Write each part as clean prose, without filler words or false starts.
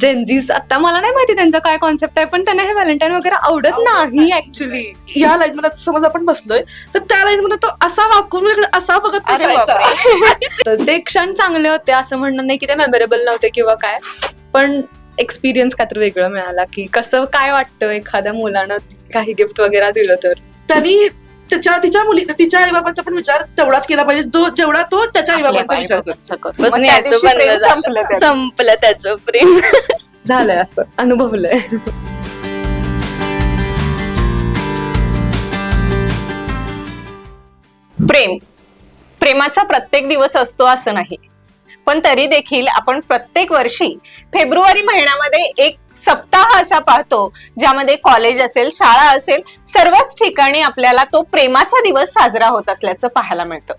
जेन्झीज आता मला नाही माहिती त्यांचा काय कॉन्सेप्ट आहे, पण त्यांना हे व्हॅलेंटाईन वगैरे आवडत नाही ऍक्च्युली. या लाईन मध्ये समज आपण बसलोय तर त्या लाईन मध्ये तो असा वाकून असा बघत अरे बसायचा. तर ते क्षण चांगले होते असं म्हणणं नाही की ते मेमोरेबल नव्हते किंवा काय, पण एक्सपिरियन्स काहीतरी वेगळं मिळाला की कसं काय वाटतं एखाद्या मुलानं काही गिफ्ट वगैरे दिलं तर. त्यांनी तिच्या आईबाबांचा पण विचार तेवढाच केला पाहिजे जेवढा तो त्याच्या आईबाबांचा विचार करतो. मग त्या दिवशी प्रेम संपलं त्याचं. संपलं त्याचं प्रेम. झालंय असं अनुभवलंय. प्रेमाचा प्रत्येक दिवस असतो असं नाही, पण तरी देखील आपण प्रत्येक वर्षी फेब्रुवारी महिन्यामध्ये एक सप्ताह असा पाहतो ज्यामध्ये कॉलेज असेल, शाळा असेल, सर्वच ठिकाणी आपल्याला तो प्रेमाचा दिवस साजरा होत असल्याचं पाहायला मिळतं.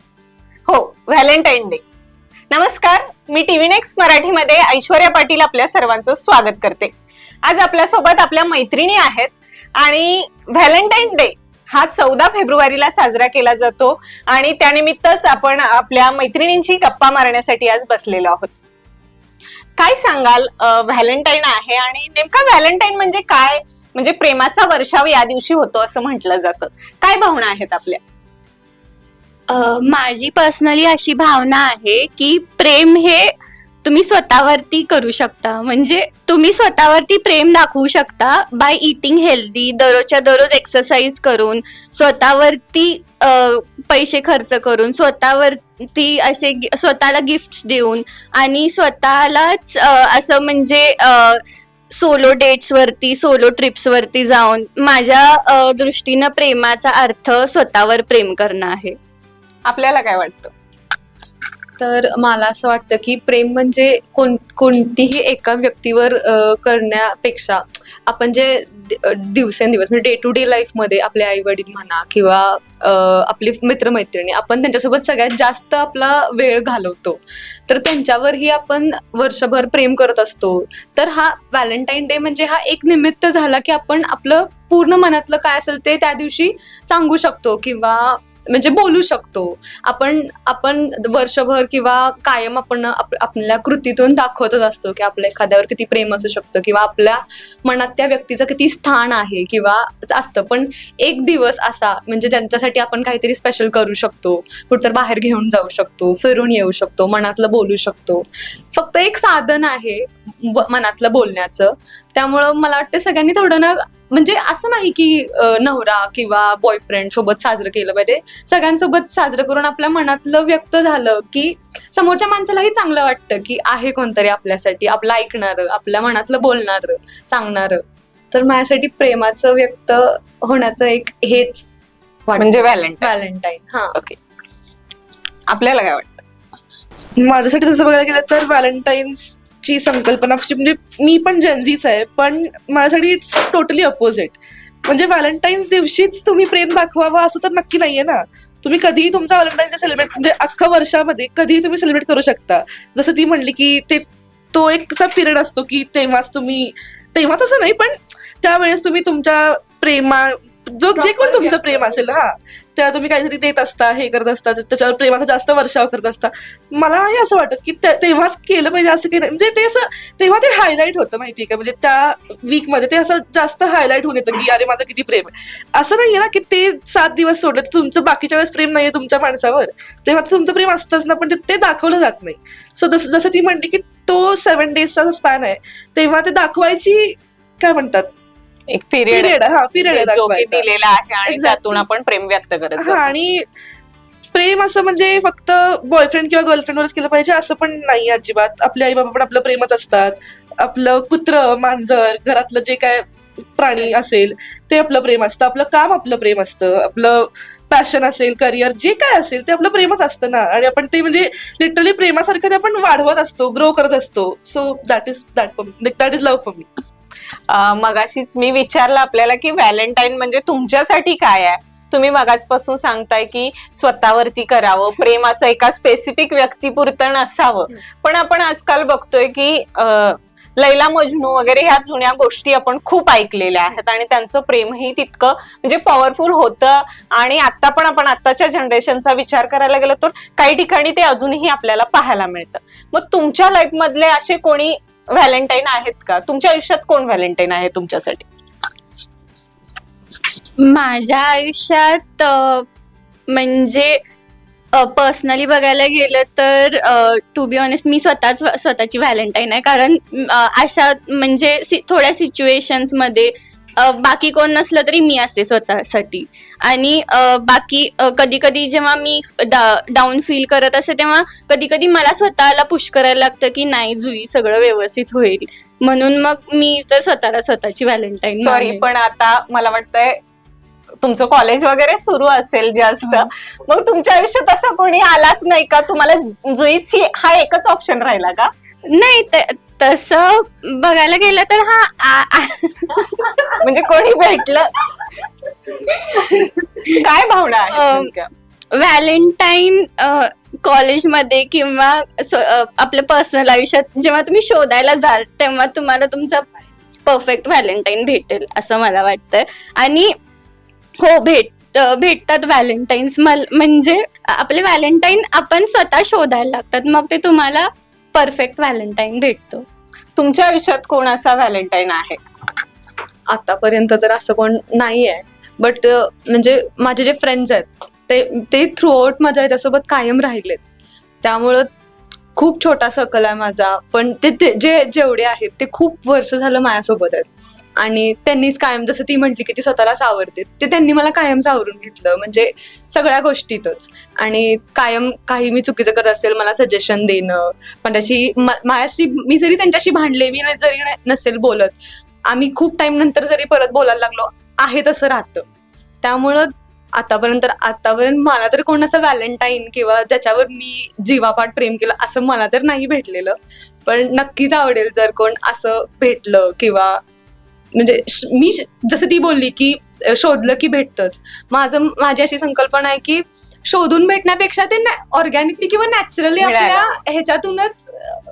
हो, व्हॅलेंटाईन डे. नमस्कार, मी टीव्ही नेक्स्ट मराठीमध्ये ऐश्वर्या पाटील आपल्या सर्वांचं स्वागत करते. आज आपल्यासोबत आपल्या मैत्रिणी आहेत आणि व्हॅलेंटाईन डे हा 14 फेब्रुवारीला साजरा केला जातो आणि त्यानिमित्तच आपण आपल्या मैत्रिणींची गप्पा मारण्यासाठी आज बसलेलो आहोत. काय सांगाल, व्हॅलेंटाईन आहे आणि नेमका व्हॅलेंटाईन म्हणजे काय? म्हणजे प्रेमाचा वर्षाव या दिवशी होतो असं म्हटलं जातं. काय भावना आहेत आपल्या? माझी पर्सनली अशी भावना आहे की प्रेम हे तुम्ही स्वतःवरती करू शकता. म्हणजे तुम्ही स्वतःवरती प्रेम दाखवू शकता बाय इटिंग हेल्दी, दररोजच्या दररोज एक्सरसाइज करून, स्वतःवरती पैसे खर्च करून, स्वतःवरती असे स्वतःला गिफ्ट्स देऊन आणि स्वतःलाच असं म्हणजे सोलो डेट्स वरती, सोलो ट्रिप्स वरती जाऊन. माझ्या दृष्टीनं प्रेमाचा अर्थ स्वतःवर प्रेम करणं आहे. आपल्याला काय वाटतं? तर मला असं वाटतं की प्रेम म्हणजे कोणतीही एका व्यक्तीवर करण्यापेक्षा आपण जे दिवसेंदिवस म्हणजे डे टू डे लाईफ मध्ये आपले आई वडील म्हणा किंवा आपले मित्रमैत्रिणी, आपण त्यांच्यासोबत सगळ्यात जास्त आपला वेळ घालवतो, तर त्यांच्यावरही आपण वर्षभर प्रेम करत असतो. तर हा व्हॅलेंटाईन डे म्हणजे हा एक निमित्त झाला की आपण आपलं पूर्ण मनातलं काय असेल ते त्या दिवशी सांगू शकतो किंवा म्हणजे बोलू शकतो. आपण वर्षभर किंवा कायम आपण आपल्या कृतीतून दाखवतच असतो की आपल्या एखाद्यावर किती प्रेम असू शकतं किंवा आपल्या मनात त्या व्यक्तीचं किती स्थान आहे किंवा असतं. पण एक दिवस असा म्हणजे ज्यांच्यासाठी आपण काहीतरी स्पेशल करू शकतो, कुठतर बाहेर घेऊन जाऊ शकतो, फिरून येऊ शकतो, मनातलं बोलू शकतो. फक्त एक साधन आहे मनातलं बोलण्याचं. त्यामुळं मला वाटतं सगळ्यांनी थोडं ना, म्हणजे असं नाही की नवरा किंवा बॉयफ्रेंड सोबत साजरं केलं पाहिजे, सगळ्यांसोबत साजरं करून आपल्या मनातलं व्यक्त झालं की समोरच्या माणसालाही चांगलं वाटतं की आहे कोणतरी आपल्यासाठी, आपलं ऐकणारं, आपल्या मनातलं बोलणारं, सांगणारं. तर माझ्यासाठी प्रेमाचं व्यक्त होण्याचं एक हेच म्हणजे व्हॅलेंटाईन. हा, ओके. आपल्याला काय वाटतं? माझ्यासाठी तसं बघायला गेलं तर व्हॅलेंटाईन्स ची संकल्पना म्हणजे मी पण जेन्झीच आहे, पण माझ्यासाठी इट्स टोटली अपोजिट. म्हणजे व्हॅलेंटाईन्स दिवशीच तुम्ही प्रेम दाखवावं असं तर नक्की नाहीये ना. तुम्ही कधीही तुमचा व्हॅलेंटाईन्स डे सेलिब्रेट म्हणजे अख्खा वर्षामध्ये कधीही तुम्ही सेलिब्रेट करू शकता. जसं ती म्हणली की तो एक पिरियड असतो की तेव्हाच असं नाही, पण त्यावेळेस तुम्ही तुमच्या जे कोण तुमचं प्रेम असेल त्या तुम्ही काहीतरी देत असता, हे करत असता, त्याच्यावर प्रेमाचा जास्त वर्षाव करत असता. मला असं वाटत की तेव्हाच केलं पाहिजे असं काही नाही. म्हणजे ते असं तेव्हा ते हायलाईट होतं माहितीये का, म्हणजे त्या वीकमध्ये ते असं जास्त हायलाईट होऊन येतं की अरे माझं किती प्रेम आहे. असं नाहीये ना की ते 7 दिवस सोडलं तर तुमचं बाकीच्या वेळेस प्रेम नाहीये तुमच्या माणसावर, तेव्हा तुमचं प्रेम असतंच ना, पण ते दाखवलं जात नाही. सो जसं ती म्हणली की तो 7 डेजचा स्पॅन आहे, तेव्हा ते दाखवायची काय म्हणतात एक पिरियड दिलेला आहे आणि Exactly. त्यातून आपण प्रेम व्यक्त करत जातो. आणि प्रेम असं म्हणजे फक्त बॉयफ्रेंड किंवा गर्लफ्रेंडवरच केलं पाहिजे असं पण नाही अजिबात. आपले आई बाबा पण आपलं प्रेमच असतात. आपलं कुत्रं, मांजर, घरातलं जे काय प्राणी असेल ते आपलं प्रेम असतं. आपलं काम आपलं प्रेम असतं. आपलं पॅशन असेल, करिअर, जे काय असेल ते आपलं प्रेमच असतं ना. आणि आपण ते म्हणजे लिटरली प्रेमासारखं ते आपण वाढवत असतो, ग्रो करत असतो. So that is love for me. मगाशीच मी विचारलं आपल्याला की व्हॅलेंटाईन म्हणजे तुमच्यासाठी काय आहे. तुम्ही मगाचपासून सांगताय की स्वतःवरती करावं प्रेम, असं एका स्पेसिफिक व्यक्तीपुरतं नसावं. पण आपण आजकाल बघतोय की लैला मजनू वगैरे ह्या जुन्या गोष्टी आपण खूप ऐकलेल्या आहेत आणि त्यांचं प्रेमही तितकं म्हणजे पॉवरफुल होतं. आणि आता पण आपण आताच्या जनरेशनचा विचार करायला गेलो तर काही ठिकाणी ते अजूनही आपल्याला पाहायला मिळतं. मग तुमच्या लाईफ मधले असे कोणी व्हॅलेंटाईन आहेत का? तुमच्या आयुष्यात कोण व्हॅलेंटाईन आहे तुमच्यासाठी? माझ्या आयुष्यात म्हणजे पर्सनली बघायला गेलं तर टू बी ऑनेस्ट मी स्वतःची व्हॅलेंटाईन आहे. कारण अशा म्हणजे थोड्या सिच्युएशन्समध्ये बाकी कोण नसलं तरी मी असते स्वतःसाठी. आणि बाकी कधी कधी जेव्हा मी डाऊन फील करत असते तेव्हा कधी कधी मला स्वतःला पुश करायला लागतं की नाही जुई सगळं व्यवस्थित होईल, म्हणून मग मी तर स्वतःला स्वतःची व्हॅलेंटाईन. सॉरी, पण आता मला वाटतंय तुमचं कॉलेज वगैरे सुरू असेल जस्ट, मग तुमच्या आयुष्यात असं कोणी आलाच नाही का? तुम्हाला जुईच हा एकच ऑप्शन राहिला का? नाही तसं बघायला गेलं तर म्हणजे कोणी भेटलं? काय भावना आहे नेमक्या? व्हॅलेंटाईन कॉलेजमध्ये किंवा आपल्या पर्सनल आयुष्यात जेव्हा तुम्ही शोधायला जाल तेव्हा तुम्हाला तुमचा परफेक्ट व्हॅलेंटाईन भेटेल असं मला वाटतंय. आणि हो भेटतात व्हॅलेंटाईन्स. म्हणजे आपले व्हॅलेंटाईन आपण स्वतः शोधायला लागतात, मग ते तुम्हाला परफेक्ट व्हॅलेंटाईन भेटतो. तुमच्या आयुष्यात कोण असा व्हॅलेंटाईन आहे? आतापर्यंत तर असं कोण नाही आहे, बट म्हणजे माझे जे फ्रेंड्स आहेत ते थ्रू आउट माझ्या याच्यासोबत कायम राहिलेत. त्यामुळं खूप छोटा सर्कल आहे माझा, पण ते जेवढे आहेत ते खूप वर्ष झालं माझ्यासोबत आहेत. आणि त्यांनीच कायम, जसं ती म्हटली की ती स्वतःला सावरते, ते त्यांनी मला कायम सावरून घेतलं, म्हणजे सगळ्या गोष्टीतच. आणि कायम काही मी चुकीचं करत असेल मला सजेशन देणं, पण माझ्याशी मी जरी त्यांच्याशी भांडले, मी जरी नसेल बोलत, आम्ही खूप टाइम नंतर जरी परत बोलायला लागलो आहे तसं राहतं. त्यामुळं आतापर्यंत मला तर कोण असं व्हॅलेंटाईन किंवा ज्याच्यावर मी जीवापाड प्रेम केलं असं मला तर नाही भेटलेलं. पण नक्कीच आवडेल जर कोण असं भेटलं, किंवा म्हणजे मी जसं ती बोलली की शोधलं की भेटतंच, माझी अशी संकल्पना आहे की शोधून भेटण्यापेक्षा ते ऑर्गॅनिकली किंवा नॅचरली आपल्या ह्याच्यातूनच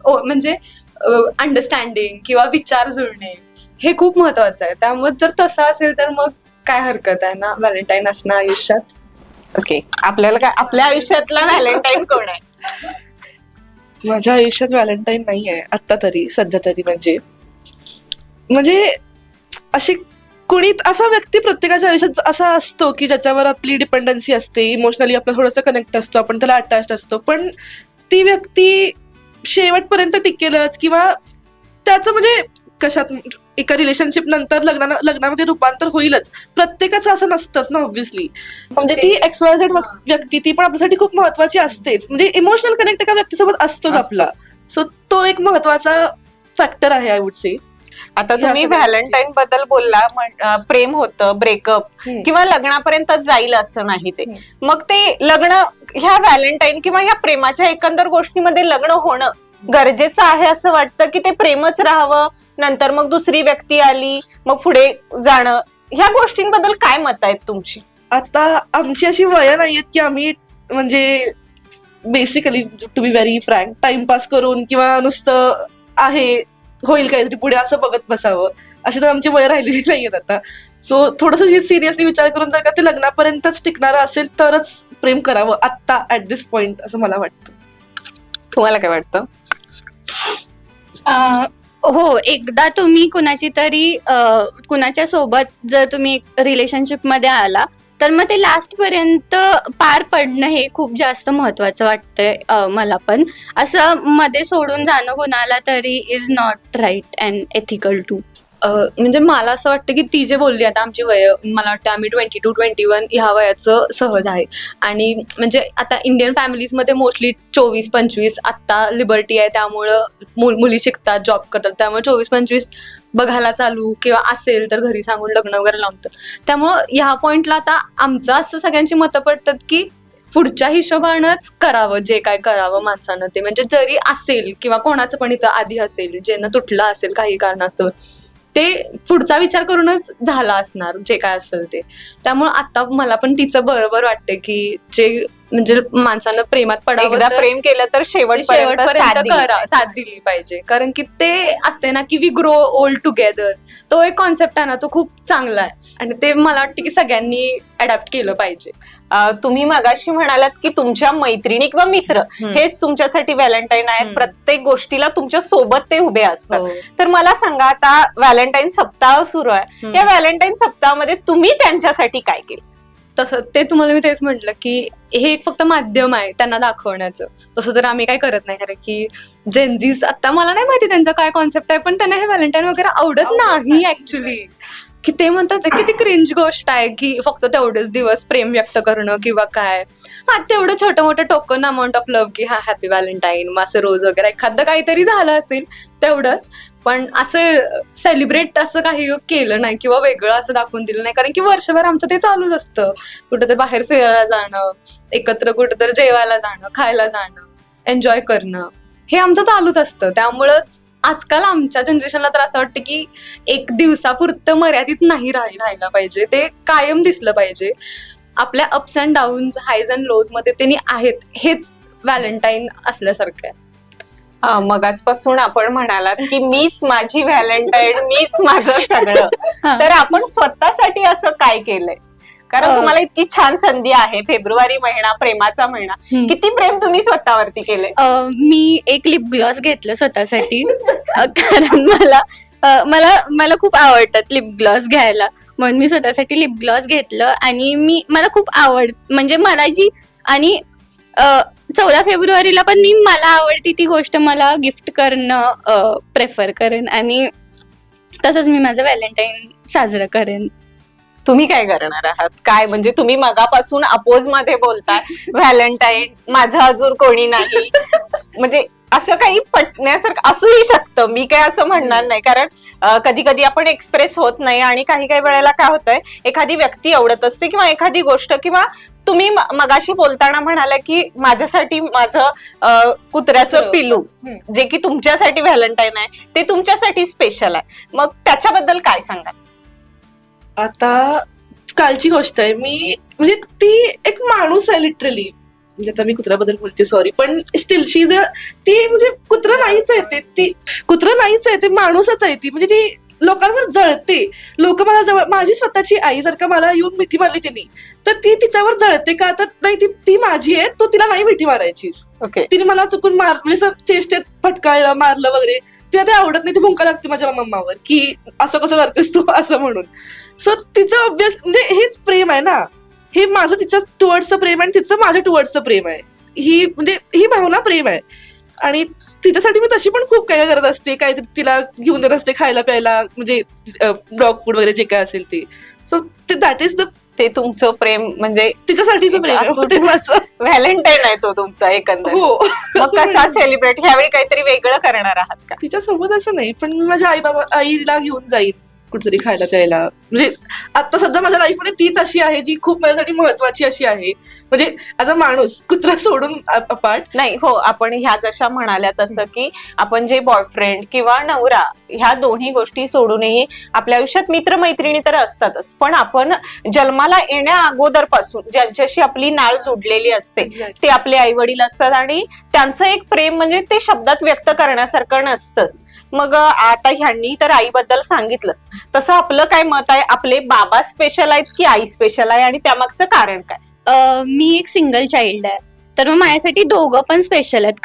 म्हणजे अंडरस्टँडिंग किंवा विचार जुळणे हे खूप महत्वाचं आहे. त्यामुळे जर तसं असेल तर मग काय हरकत आहे ना व्हॅलेंटाईन असणं आयुष्यात. ओके, आपल्याला काय आपल्या आयुष्यातला व्हॅलेंटाईन कोण आहे? माझ्या आयुष्यात व्हॅलेंटाईन नाही आहे आता तरी, सध्या तरी. म्हणजे अशी कुणी असा व्यक्ती प्रत्येकाच्या आयुष्यात असा असतो की ज्याच्यावर आपली डिपेंडन्सी असते, इमोशनली आपलं थोडंसं कनेक्ट असतो, आपण त्याला अटॅच असतो, पण ती व्यक्ती शेवटपर्यंत टिकेलच, किंवा त्याचं म्हणजे कशात एका रिलेशनशिप नंतर लग्नामध्ये रूपांतर होईलच. प्रत्येकाचं असं नसतंच ना ऑब्व्हियसली. म्हणजे ती XYZ व्यक्ती ती पण आपल्यासाठी खूप महत्वाची असतेच. म्हणजे इमोशनल कनेक्ट एका व्यक्तीसोबत असतोच आपला. सो तो एक महत्वाचा फॅक्टर आहे आय वुड से. आता तुम्ही व्हॅलेंटाईन बद्दल बोलला, प्रेम होतं, ब्रेकअप किंवा लग्नापर्यंत जाईल असं नाही ते. मग ते लग्न ह्या व्हॅलेंटाईन किंवा ह्या प्रेमाच्या एकंदर गोष्टीमध्ये लग्न होणं गरजेचं आहे असं वाटतं की ते प्रेमच राहावं, नंतर मग दुसरी व्यक्ती आली मग पुढे जाणं, ह्या गोष्टींबद्दल काय मत आहेत तुमची? आता आमची अशी वय नाहीयेत की आम्ही म्हणजे basically to be very frank timepass करून किंवा नुसतं आहे होईल काहीतरी पुढे असं बघत बसावं, अशी तर आमची वय राहिलेली नाहीयेत आता. सो थोडंसं सिरियसली विचार करून जर का ते लग्नापर्यंतच टिकणारं असेल तरच प्रेम करावं आत्ता ऍट दिस पॉइंट, असं मला वाटतं. तुम्हाला काय वाटतं? हो, एकदा तुम्ही कुणाच्या सोबत जर तुम्ही रिलेशनशिप मध्ये आला तर मग ते लास्ट पर्यंत पार पडणं हे खूप जास्त महत्वाचं वाटतंय मला पण. असं मध्ये सोडून जाणं कुणाला तरी is not right and ethical to. म्हणजे मला असं वाटतं की ती जे बोलली आता आमची वय, मला वाटतं आम्ही 22, 21 ह्या वयाचं सहज आहे. आणि म्हणजे आता इंडियन फॅमिलीजमध्ये मोस्टली 24-25 आत्ता लिबर्टी आहे, त्यामुळं मुली शिकतात, जॉब करतात, त्यामुळे 24-25 बघायला चालू किंवा असेल तर घरी सांगून लग्न वगैरे लावतात. त्यामुळं ह्या पॉइंटला आता आमचं असं सगळ्यांची मतं पडतात की पुढच्या हिशोबानंच करावं जे काय करावं माणसानं ते. म्हणजे जरी असेल किंवा कोणाचं पण इथं आधी असेल ज्यानं तुटलं असेल काही कारणास्तव, ते पुढचा विचार करूनच झाला असणार जे काय असेल ते. त्यामुळे आता मला पण तिचं बरोबर वाटते की जे म्हणजे माणसानं प्रेमात पडावं एकदा तर प्रेम केलं तर शेवटपर्यंत साथ दिली पाहिजे. साथ दिली पाहिजे. कारण की ते असते ना की वी ग्रो ओल्ड टुगेदर, तो एक कॉन्सेप्ट आहे ना, तो खूप चांगला आहे आणि ते मला वाटतं की सगळ्यांनी अडॅप्ट केलं पाहिजे. तुम्ही मगाशी म्हणालात की तुमच्या मैत्रिणी किंवा मित्र हेच तुमच्यासाठी व्हॅलेंटाईन आहेत, प्रत्येक गोष्टीला तुमच्या सोबत ते उभे असतात. हो. तर मला सांगा, आता व्हॅलेंटाईन सप्ताह सुरू आहे, या व्हॅलेंटाईन सप्ताहामध्ये तुम्ही त्यांच्यासाठी काय केलं? तसं ते तुम्हाला मी तेच म्हटलं की हे एक फक्त माध्यम आहे त्यांना दाखवण्याचं. तसं तर आम्ही काय करत नाही, कारण की जेन्झीज आता मला नाही माहिती त्यांचा काय कॉन्सेप्ट आहे, पण त्यांना हे व्हॅलेंटाईन वगैरे आवडत नाही ऍक्च्युली. की ते म्हणतात किती क्रिंज गोष्ट आहे की फक्त तेवढेच दिवस प्रेम व्यक्त करणं किंवा काय. हा, तेवढं छोटं मोठं टोकन अमाऊंट ऑफ लव्ह की हा हॅपी व्हॅलेंटाईन, मग असं रोज वगैरे एखादं काहीतरी झालं असेल तेवढंच, पण असं सेलिब्रेट असं काही केलं नाही किंवा वेगळं असं दाखवून दिलं नाही. कारण की वर्षभर आमचं ते चालूच असतं, कुठेतरी बाहेर फिरायला जाणं, एकत्र कुठेतरी जेवायला जाणं, खायला जाणं, एन्जॉय करणं, हे आमचं चालूच असतं. त्यामुळं आजकाल आमच्या जनरेशनला तर असं वाटतं की एक दिवसापुरतं मर्यादित नाही राहायला पाहिजे, ते कायम दिसलं पाहिजे. आपल्या ups and downs, highs and lows मध्ये त्यांनी आहेत, हेच व्हॅलेंटाईन असल्यासारखं आहे. मगाचपासून आपण म्हणालात की मीच माझी व्हॅलेंटाईन, मीच माझं सगळं. तर आपण स्वतःसाठी असं काय केलंय? कारण तुम्हाला इतकी छान संधी आहे, फेब्रुवारी महिना, प्रेमाचा महिना, किती प्रेम तुम्ही स्वतःवरती केलंय? मी एक लिप ग्लॉस घेतलं स्वतःसाठी. कारण मला खूप आवडतात लिप ग्लॉस घ्यायला, म्हणून मी स्वतःसाठी लिप ग्लॉस घेतलं. आणि मला खूप म्हणजे मला जी, आणि 14 फेब्रुवारीला पण मला आवडती ती गोष्ट मला गिफ्ट करणं प्रेफर करेन, आणि तसंच मी माझं व्हॅलेंटाईन साजरं करेन. तुम्ही काय करणार आहात? काय म्हणजे तुम्ही मगापासून अपोज मध्ये बोलताय, व्हॅलेंटाईन माझं अजून कोणी नाही, म्हणजे असं काही पटण्यासारखं असूही शकतं, मी काय असं म्हणणार नाही. कारण कधी कधी आपण एक्सप्रेस होत नाही, आणि काही काही वेळेला काय होतंय, एखादी व्यक्ती आवडत असते किंवा एखादी गोष्ट, किंवा तुम्ही मगाशी बोलताना म्हणाला की माझ्यासाठी माझं कुत्र्याचं पिल्लू, जे की तुमच्यासाठी व्हॅलेंटाईन आहे, ते तुमच्यासाठी स्पेशल आहे. मग त्याच्याबद्दल काय सांगाल? आता कालची गोष्ट आहे, मी म्हणजे ती एक माणूस आहे लिटरली. म्हणजे आता मी कुत्र्याबद्दल बोलते, सॉरी, पण स्टील शी इज ती म्हणजे कुत्रा नाहीच आहे, ती कुत्रा नाहीच आहे, ते माणूसच आहे. ती म्हणजे ती लोकांवर जळते. लोक मला जवळ, माझी स्वतःची आई जर का मला येऊन मिठी मारली त्यांनी, तर ती तिच्यावर जळते का, तर नाही, ती माझी आहे, तो तिला नाही मिठी मारायचीस. ओके, तिने मला चुकून म्हणजे चेष्टेत फटकाळलं, मारलं वगैरे, तिला ते आवडत नाही, ती भुंका लागते माझ्या मम्मावर की असं कसं करतेस तू, असं म्हणून. सो तिचं ऑब्वियस म्हणजे हेच प्रेम आहे ना, हे माझं तिच्या टुवर्ड्सचं प्रेम आहे आणि तिचं माझ्या टुवर्ड्सचं प्रेम आहे. म्हणजे ही भावना प्रेम आहे. आणि तिच्यासाठी मी तशी पण खूप काय करत असते, काहीतरी तिला घेऊन देत असते खायला प्यायला, म्हणजे डॉग फूड वगैरे जे काय असेल ते. सो दॅट इज ते तुमचं प्रेम, म्हणजे तिच्यासाठीच प्रेम आहे माझं. व्हॅलेंटाईन आहे तो तुमचा एकंदर. हो. मग कसा सेलिब्रेट, ह्यावेळी काहीतरी वेगळं करणार आहात का? तिच्यासोबत असं नाही, पण मी माझ्या आईला घेऊन जाईन कुठेतरी खायला प्यायला. म्हणजे आता सध्या माझ्या लाईफमध्ये तीच अशी आहे जी खूप माझ्यासाठी महत्वाची अशी आहे, म्हणजे ऍज अ माणूस, कुत्रा सोडून अपार्ट. नाही, हो, आपण ह्या जशा म्हणाल्या तसं की आपण जे बॉयफ्रेंड किंवा नवरा, ह्या दोन्ही गोष्टी सोडूनही आपल्या आयुष्यात मित्रमैत्रिणी तर असतातच, पण आपण जन्माला येण्या अगोदरपासून ज्यांच्याशी आपली नाळ जोडलेली असते ते आपले आई वडील असतात, आणि त्यांचं एक प्रेम म्हणजे ते शब्दात व्यक्त करण्यासारखं नसतंच. मग आता ह्यांनी तर आईबद्दल सांगितलंच, तसं आपलं काय मत आहे? आपले बाबा स्पेशल आहेत की आई स्पेशल आहे, आणि त्यामागचं कारण काय? मी एक सिंगल चाइल्ड आहे, तर मग माझ्यासाठी दोघं पण स्पेशल आहेत.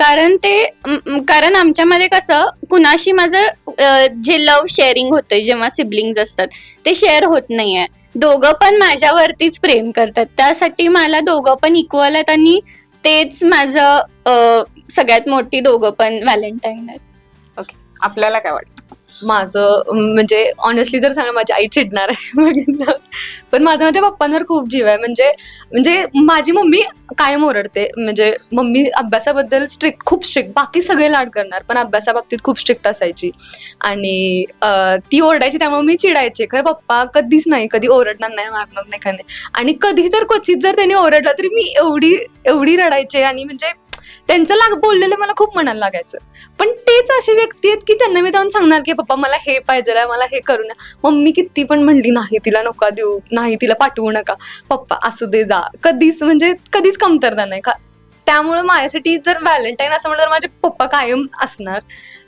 कारण आमच्यामध्ये कसं कुणाशी माझं जे लव्ह शेअरिंग होतंय जेव्हा सिबलिंग्स असतात ते शेअर होत नाहीये. दोघं पण माझ्यावरतीच प्रेम करतात, त्यासाठी मला दोघं पण इक्वल आहेत, आणि तेच माझं सगळ्यात मोठी दोघं पण व्हॅलेंटाईन आहेत. ओके, आपल्याला काय वाटतं? माझं म्हणजे ऑनेस्टली जर सांगा, माझी आई चिडणार आहे बघितलं, पण माझा माझ्या पप्पांवर खूप जीव आहे. म्हणजे माझी मम्मी कायम ओरडते, म्हणजे मम्मी अभ्यासाबद्दल खूप स्ट्रिक्ट, बाकी सगळे लाड करणार पण अभ्यासाबाबतीत खूप स्ट्रिक्ट असायची, आणि ती ओरडायची, त्यामुळे मी चिडायचे. खरं पप्पा कधीच नाही, कधी ओरडणार नाही, मारणार नाही, आणि कधी तर क्वचित जर त्यांनी ओरडलं तरी मी एवढी रडायचे. आणि म्हणजे त्यांचं बोललेलं मला खूप मनाला लागायचं. पण तेच अशी व्यक्ती आहेत की त्यांना मी जाऊन सांगणार की पप्पा मला हे पाहिजे, मला हे करू नये. मम्मी किती पण म्हणली नाही तिला नका देऊ, नाही तिला पाठवू नका, पप्पा असू दे जा, कधीच कमतरता नाही का. त्यामुळे माझ्यासाठी जर व्हॅलेंटाईन असं म्हणलं तर माझे पप्पा कायम असणार.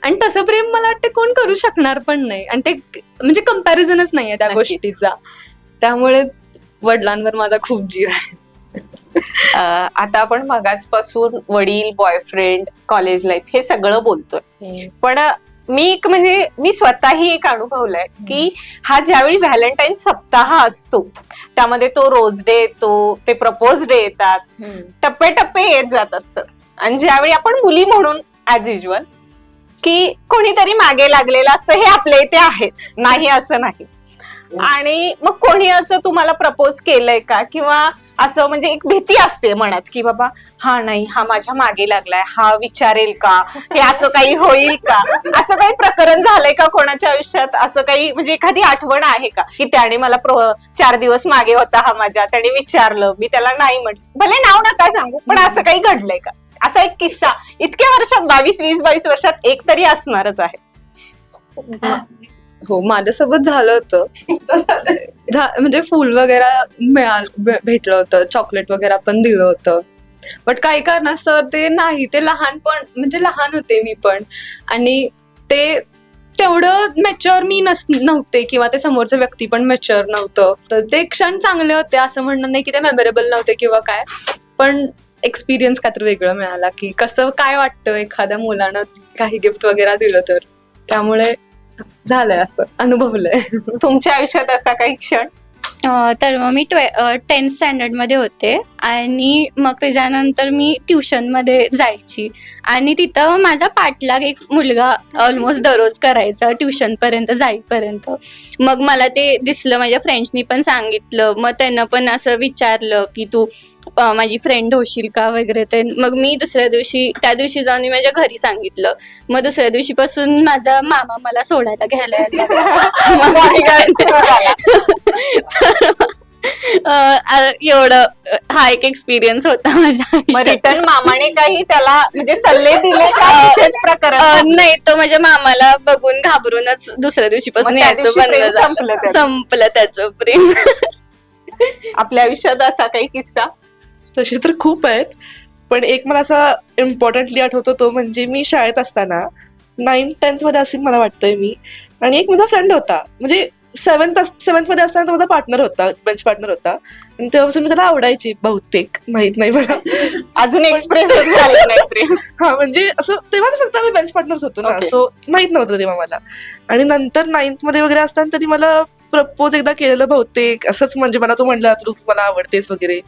आणि तसं प्रेम मला वाटतं कोण करू शकणार पण नाही. आणि ते म्हणजे कम्पॅरिझनच नाहीये त्या नक्कीच. गोष्टीचा. त्यामुळे वडिलांवर माझा खूप जीव आहे. आता आपण मगाचपासून वडील, बॉयफ्रेंड, कॉलेज लाईफ हे सगळं बोलतोय, पण म्हणजे मी स्वतःही एक अनुभवलंय की हा ज्यावेळी व्हॅलेंटाईन सप्ताह असतो त्यामध्ये तो रोज डे येतो, ते प्रपोज डे येतात, टप्पे येत जात असतं. आणि ज्यावेळी आपण मुली म्हणून ऍज युजल की कोणीतरी मागे लागलेलं असतं, हे आपल्या इथे आहेच, नाही असं नाही. आणि मग कोणी असं तुम्हाला प्रपोज केलंय का, किंवा असं म्हणजे एक भीती असते मनात की बाबा हा नाही, हा माझ्या मागे लागलाय, हा विचारेल का, हे असं काही होईल का, असं काही प्रकरण झालंय का कोणाच्या आयुष्यात, असं काही म्हणजे एखादी आठवण आहे का की त्याने मला 4 दिवस मागे होता हा माझ्या, त्याने विचारलं, मी त्याला नाही म्हटलं, भले नाव नका सांगू, पण असं काही घडलंय का, असा एक किस्सा इतक्या वर्षात 22 वर्षात एक तरी असणारच आहे. हो, माझ्यासोबत झालं होतं. म्हणजे फुल वगैरे भेटलं होतं, चॉकलेट वगैरे पण दिलं होतं. बट काही कारणास्तव ते नाही, ते म्हणजे लहान होते मी पण, आणि ते तेवढं मॅच्युअर मी नव्हते, किंवा ते समोरचं व्यक्ती पण मॅच्युअर नव्हतं. तर ते क्षण चांगले होते, असं म्हणणं नाही की ते मेमोरेबल नव्हते किंवा काय, पण एक्सपिरियन्स काय तर वेगळं मिळाला की कसं काय वाटतं एखाद्या मुलानं काही गिफ्ट वगैरे दिलं तर. त्यामुळे झालंय, असं अनुभवलंय. तुमच्या आयुष्यात असा काही क्षण? तर मग मी 10th स्टँडर्डमध्ये होते आणि मग त्याच्यानंतर मी ट्युशनमध्ये जायची आणि तिथं माझा पाठलाग एक मुलगा ऑलमोस्ट दररोज करायचा ट्युशनपर्यंत जाईपर्यंत. मग मला ते दिसलं, माझ्या फ्रेंड्सनी पण सांगितलं, मग त्यांना पण असं विचारलं की तू माझी फ्रेंड होशील का वगैरे. ते मग मी त्या दिवशी जाऊन मी माझ्या घरी सांगितलं. मग दुसऱ्या दिवशीपासून माझा मामा मला सोडायला घ्यायला एवढं हा एक एक्सपिरियन्स होता माझ्या आयुष्यात. रिटर्न मामाने काही त्याला म्हणजे सल्ले दिले का? तेच प्रकरण नाही, तो माझ्या मामाला बघून घाबरूनच दुसऱ्या दिवशीपासून मग त्या यायचं दिवशी बंद प्रेम झालं. संपलं त्याचं. संपलं त्याचं प्रेम. आपल्या आयुष्यात असा काही किस्सा? तसे तर खूप आहेत, पण एक मला असा इम्पॉर्टंटली आठवतो तो म्हणजे मी शाळेत असताना 9th-10th मध्ये असेल मला वाटतंय मी, आणि एक माझा फ्रेंड होता, म्हणजे 7th मध्ये असताना तो माझा पार्टनर होता, बेंच पार्टनर होता, आणि तेव्हापासून मी त्याला आवडायची बहुतेक, माहित नाही मला. अजून एक्सप्रेस झालं नाही प्रेम? हा, म्हणजे असं तेव्हाच फक्त आम्ही बेंच पार्टनर्स होतो ना, Okay. सो माहित नव्हतं तेव्हा मला. आणि नंतर 9th मध्ये वगैरे असताना त्यांनी मला प्रपोज एकदा केलेलं बहुतेक, असंच म्हणजे मला तो म्हणला तू मला आवडतेस वगैरे.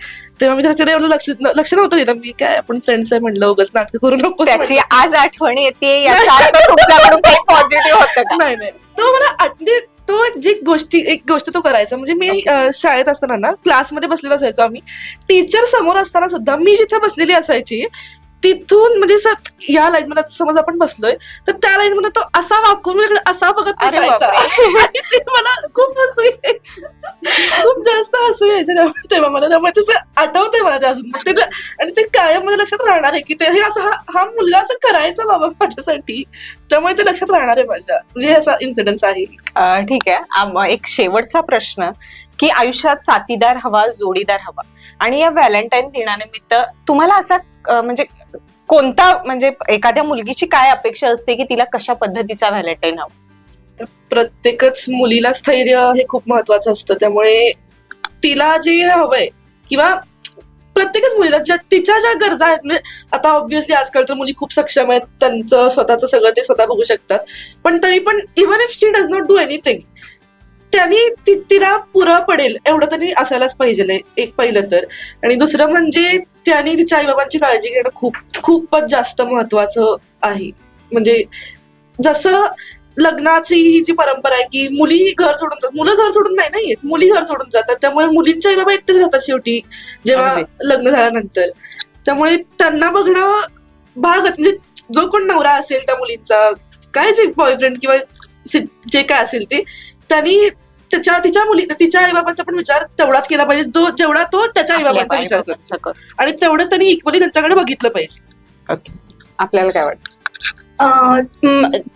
तेव्हा मी त्याकडे एवढं लक्ष नव्हतं दिलं, मी काय आपण फ्रेंड्स आहे म्हणलं, उगाच नाटक करू नको. त्याची आज आठवण येते याचा अर्थ तुमच्याकडून काही पॉझिटिव्ह होतं का? नाही, तो मला म्हणजे तो एक गोष्ट तो करायचा. म्हणजे मी शाळेत असताना ना क्लासमध्ये बसलेलो असायचो आम्ही, टीचर समोर असताना सुद्धा मी जिथे बसलेली असायची तिथून म्हणजे या लाईन मध्ये समज आपण बसलोय तर त्या लाईन मध्ये तो असा वाकून माझ्याकडे असा बघत अरे बसायचा. बापरे. आणि ते मला खूप हसू यायचं, खूप जास्त हसू यायचं तेव्हा मला. त्यामुळे तसं आठवतंय मला ते अजून. मग ते आणि ते कायम माझ्या लक्षात राहणार आहे की ते हे असं हा मुलगा असं करायचा बाबा माझ्यासाठी, त्यामुळे ते लक्षात राहणार आहे माझ्या. म्हणजे असा इन्सिडेन्स आहे. ठीक आहे. एक शेवटचा प्रश्न की आयुष्यात साथीदार हवा, जोडीदार हवा, आणि या व्हॅलेंटाईन दिनानिमित्त तुम्हाला असा म्हणजे कोणता, म्हणजे एखाद्या मुलगीची काय अपेक्षा असते की तिला कशा पद्धतीचा व्हॅलेंटाईन हवा? तर प्रत्येकच मुलीला स्थैर्य हे खूप महत्वाचं असतं, त्यामुळे तिला जे हवंय किंवा प्रत्येकच मुलीला तिच्या ज्या गरजा आहेत, म्हणजे आता ऑब्व्हियसली आजकाल तर मुली खूप सक्षम आहेत, त्यांचं स्वतःचं सगळं ते स्वतः बघू शकतात, पण तरी पण even if she does not do anything, त्यांनी तिला पुरं पडेल एवढं तरी असायलाच पाहिजे, एक पहिलं तर. आणि दुसरं म्हणजे त्यांनी तिच्या आईबाबांची काळजी घेणं खूपच जास्त महत्वाचं आहे. म्हणजे जसं लग्नाची ही जी परंपरा आहे की मुलं घर सोडून नाही येत, मुली घर सोडून जातात, त्यामुळे मुलींच्या आईबाबा एकटेच राहतात शेवटी जेव्हा अगदीच. लग्न झाल्यानंतर. त्यामुळे त्यांना बघणं भागच, म्हणजे जो कोण नवरा असेल त्या मुलींचा, काय जे बॉयफ्रेंड किंवा जे काय असेल ते, त्यांनी तिच्या आईबाबांचा पण विचार तेवढाच केला पाहिजे जेवढा तो त्याच्या आईबाबांचा विचार करतो, आणि तेवढंच त्यांनी इक्वली त्यांच्याकडे बघितलं पाहिजे. ओके, आपल्याला काय वाटतं?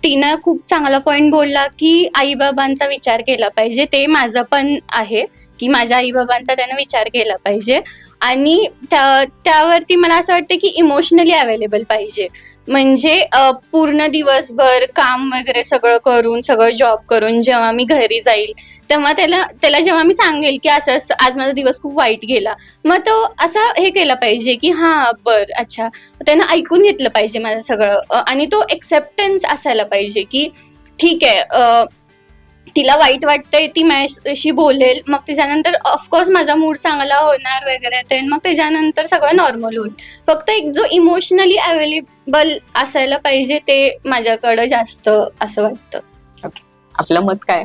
तिनं खूप चांगला पॉइंट बोलला की आईबाबांचा विचार केला पाहिजे. ते माझं पण आहे की माझ्या आईबाबांचा त्यानं विचार केला पाहिजे. आणि त्यावरती मला असं वाटतं की इमोशनली अवेलेबल पाहिजे. म्हणजे पूर्ण दिवसभर काम वगैरे सगळं करून, सगळं जॉब करून जेव्हा मी घरी जाईल तेव्हा त्याला जेव्हा मी सांगेल की असं असं आज माझा दिवस खूप वाईट गेला, मग तो असं हे केलं पाहिजे की हां बरं अच्छा, त्यानं ऐकून घेतलं पाहिजे माझं सगळं. आणि तो एक्सेप्टन्स असायला पाहिजे की ठीक आहे, तिला वाईट वाटतंय, ती माझ्याशी बोलेल, मग त्याच्यानंतर ऑफकोर्स माझा मूड चांगला होणार वगैरे ते, मग त्याच्यानंतर सगळं नॉर्मल होईल. फक्त एक जो इमोशनली अवेलेबल असायला पाहिजे ते माझ्याकडं जास्त असं वाटतं. आपलं मत काय?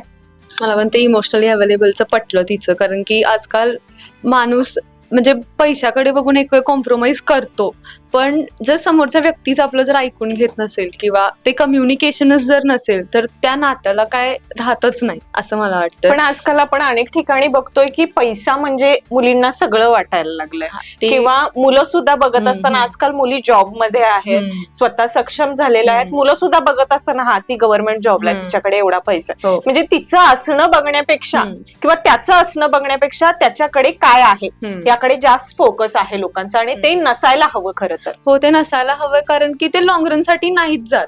मला पण ते इमोशनली अवेलेबलचं पटलं तिचं, कारण की आजकाल माणूस म्हणजे पैशाकडे बघून एक वेळ कॉम्प्रोमाइज करतो, पण जर समोरच्या व्यक्तीच आपलं जर ऐकून घेत नसेल किंवा ते कम्युनिकेशनच जर नसेल तर त्या नात्याला काय राहतच नाही असं मला वाटतं. पण आजकाल आपण अनेक ठिकाणी बघतोय की पैसा म्हणजे मुलींना सगळं वाटायला लागलंय. किंवा मुलं सुद्धा बघत असताना, आजकाल मुली जॉब मध्ये आहेत, स्वतः सक्षम झालेल्या आहेत, मुलं सुद्धा बघत असताना हा ती गव्हर्नमेंट जॉबला आहे, तिच्याकडे एवढा पैसा आहे. म्हणजे तिचं असणं बघण्यापेक्षा किंवा त्याचं असणं बघण्यापेक्षा त्याच्याकडे काय आहे याकडे जास्त फोकस आहे लोकांचा, आणि ते नसायला हवं खरं तर. हो, ते नसायला हवं, कारण की ते लॉंग रन साठी नाहीच जात.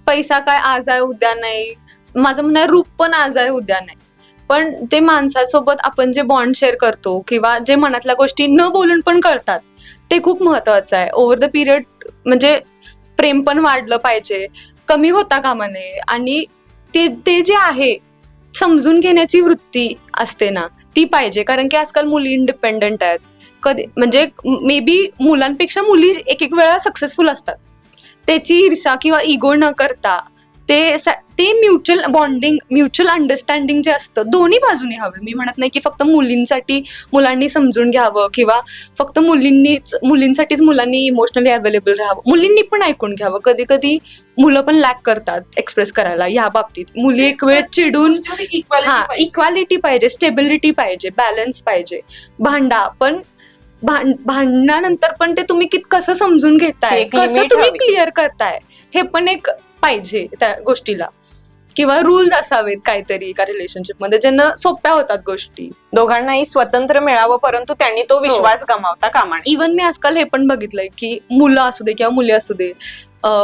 पैसा काय आज आहे उद्या नाही, माझं म्हणणं रूप पण आज आहे उद्या नाही, पण ते माणसासोबत आपण जे बॉन्ड शेअर करतो किंवा जे मनातल्या गोष्टी न बोलून पण कळतात ते खूप महत्वाचं आहे. ओव्हर द पिरियड म्हणजे प्रेम पण वाढलं पाहिजे, कमी होता कामा नये. आणि ते जे आहे समजून घेण्याची वृत्ती असते ना ती पाहिजे, कारण की आजकाल मुली इंडिपेंडंट आहेत. कधी म्हणजे मे बी मुलांपेक्षा मुली एक एक वेळा सक्सेसफुल असतात. त्याची ईर्ष्या किंवा इगो न करता ते म्युच्युअल बॉन्डिंग, म्युच्युअल अंडरस्टँडिंग जे असतं दोन्ही बाजूनी हवं. मी म्हणत नाही की फक्त मुलांनी समजून घ्यावं किंवा फक्त मुलींसाठीच मुलांनी इमोशनली अवेलेबल राहावं. मुलींनी पण ऐकून घ्यावं. कधी कधी मुलं पण लॅक करतात एक्सप्रेस करायला या बाबतीत. मुली एक वेळ चिडून, इक्वालिटी पाहिजे, स्टेबिलिटी पाहिजे, बॅलन्स पाहिजे. पण भांडणानंतर पण ते तुम्ही कसं समजून घेताय, कसं तुम्ही क्लिअर करताय, हे पण एक पाहिजे त्या गोष्टीला. किंवा रूल्स असावेत काहीतरी एका रिलेशनशिप मध्ये, ज्यांना सोप्या होतात गोष्टी. दोघांनाही स्वतंत्र मिळावं, परंतु त्यांनी तो विश्वास गमावता कामा नये. इव्हन मी आजकाल हे पण बघितलंय की मुलं असू दे किंवा मुली असू दे,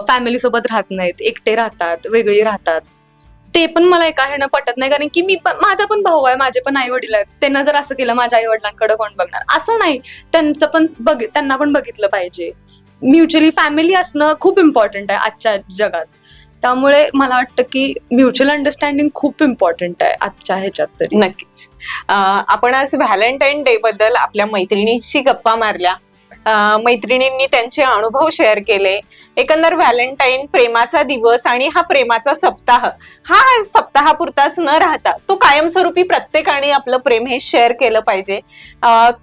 फॅमिली सोबत राहत नाहीत, एकटे राहतात, वेगळी राहतात. ते पण मला एका ह्यानं पटत नाही, कारण की माझा पण भाऊ आहे, माझे पण आई वडील आहेत. त्यांना जर असं केलं माझ्या आई वडिलांकडे कोण बघणार, असं नाही. त्यांना पण बघितलं पाहिजे. म्युच्युअली फॅमिली असणं खूप इम्पॉर्टंट आहे आजच्या जगात. त्यामुळे मला वाटतं की म्युच्युअल अंडरस्टँडिंग खूप इम्पॉर्टंट आहे आजच्या ह्याच्यात तरी. नक्कीच. आपण आज व्हॅलेंटाईन डे बद्दल आपल्या मैत्रिणींशी गप्पा मारल्या, मैत्रिणींनी त्यांचे अनुभव शेअर केले. एकंदर व्हॅलेंटाईन प्रेमाचा दिवस आणि हा प्रेमाचा सप्ताह, हा सप्ताहापुरताच न राहता तो कायमस्वरूपी प्रत्येकाने आपलं प्रेम हे शेअर केलं पाहिजे.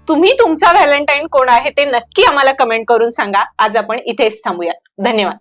तुम्ही तुमचा व्हॅलेंटाईन कोण आहे ते नक्की आम्हाला कमेंट करून सांगा. आज आपण इथेच थांबूया. धन्यवाद.